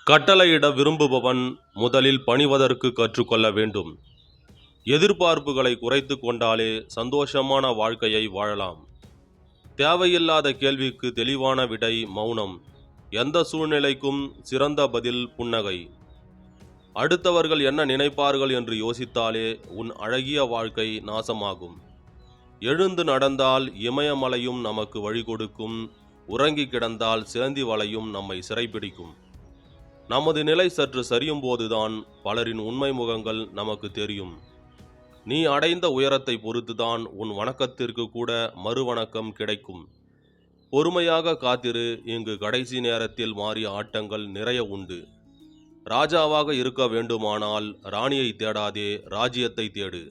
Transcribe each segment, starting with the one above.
கட்டளையிட விரும்புபவன் முதலில் பணிவதற்கு கற்றுக்கொள்ள வேண்டும். எதிர்பார்ப்புகளை குறைத்து கொண்டாலே சந்தோஷமான வாழ்க்கையை வாழலாம். தேவையில்லாத கேள்விக்கு தெளிவான விடை மௌனம். எந்த சூழ்நிலைக்கும் சிறந்த பதில் புன்னகை. அடுத்தவர்கள் என்ன நினைப்பார்கள் என்று யோசித்தாலே உன் அழகிய வாழ்க்கை நாசமாகும். எழுந்து நடந்தால் இமயமலையும் நமக்கு வழி கொடுக்கும். உறங்கி கிடந்தால் சிலந்தி வலையும் நம்மை சிறைப்பிடிக்கும். நமது நிலை சற்று சரியும் போதுதான் பலரின் உண்மை முகங்கள் நமக்கு தெரியும். நீ அடைந்த உயரத்தை பொறுத்துதான் உன் வணக்கத்திற்கு கூட மறுவணக்கம் கிடைக்கும். பொறுமையாக காத்திரு. இங்கு கடைசி நேரத்தில் மாறிய ஆட்டங்கள் நிறைய உண்டு. ராஜாவாக இருக்க வேண்டுமானால் ராணியை தேடாதே, ராஜ்யத்தை தேடு.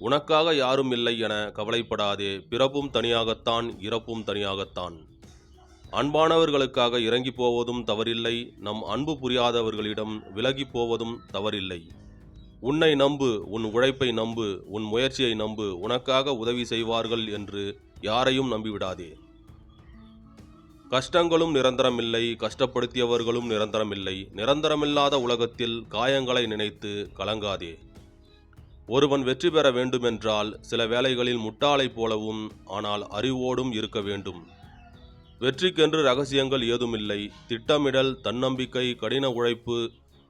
உனக்காக யாரும் இல்லை என கவலைப்படாதே. பிறப்பும் தனியாகத்தான், இறப்பும் தனியாகத்தான். அன்பானவர்களுக்காக இறங்கி போவதும் தவறில்லை. நம் அன்பு புரியாதவர்களிடம் விலகி போவதும் தவறில்லை. உன்னை நம்பு, உன் உழைப்பை நம்பு, உன் முயற்சியை நம்பு. உனக்காக உதவி செய்வார்கள் என்று யாரையும் நம்பிவிடாதே. கஷ்டங்களும் நிரந்தரமில்லை, கஷ்டப்படுத்தியவர்களும் நிரந்தரமில்லை. நிரந்தரமில்லாத உலகத்தில் காயங்களை நினைத்து கலங்காதே. ஒருவன் வெற்றி பெற வேண்டுமென்றால் சில வேளைகளில் முட்டாளைப் போலவும் ஆனால் அறிவோடும் இருக்க வேண்டும். வெற்றிக்கென்று ரகசியங்கள் ஏதுமில்லை. திட்டமிடல், தன்னம்பிக்கை, கடின உழைப்பு,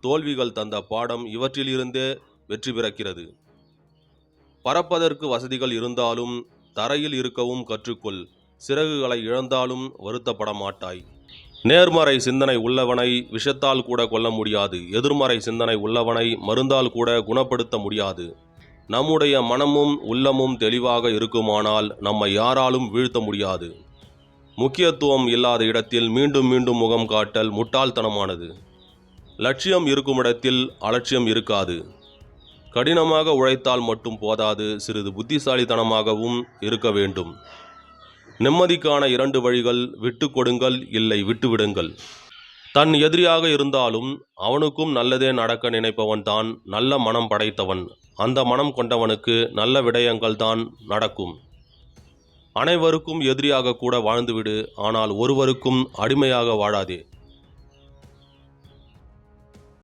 தோல்விகள் தந்த பாடம் இவற்றிலிருந்தே வெற்றி பிறக்கிறது. பறப்பதற்கு வசதிகள் இருந்தாலும் தரையில் இருக்கவும் கற்றுக்கொள். சிறகுகளை இழந்தாலும் வருத்தப்பட மாட்டாய். நேர்மறை சிந்தனை உள்ளவனை விஷத்தால் கூட கொல்ல முடியாது. எதிர்மறை சிந்தனை உள்ளவனை மருந்தால் கூட குணப்படுத்த முடியாது. நம்முடைய மனமும் உள்ளமும் தெளிவாக இருக்குமானால் நம்மை யாராலும் வீழ்த்த முடியாது. முக்கியத்துவம் இல்லாத இடத்தில் மீண்டும் மீண்டும் முகம் காட்டல் முட்டாள்தனமானது. லட்சியம் இருக்கும் இடத்தில் அலட்சியம் இருக்காது. கடினமாக உழைத்தால் மட்டும் போதாது, சிறிது புத்திசாலித்தனமாகவும் இருக்க வேண்டும். நிம்மதிக்கான 2 வழிகள்: விட்டு கொடுங்கள், இல்லை விட்டுவிடுங்கள். தன் எதிரியாக இருந்தாலும் அவனுக்கும் நல்லதே நடக்க நினைப்பவன் தான் நல்ல மனம் படைத்தவன். அந்த மனம் கொண்டவனுக்கு நல்ல விடயங்கள் தான் நடக்கும். அனைவருக்கும் எதிரியாக கூட வாழ்ந்துவிடு, ஆனால் ஒருவருக்கும் அடிமையாக வாழாதே.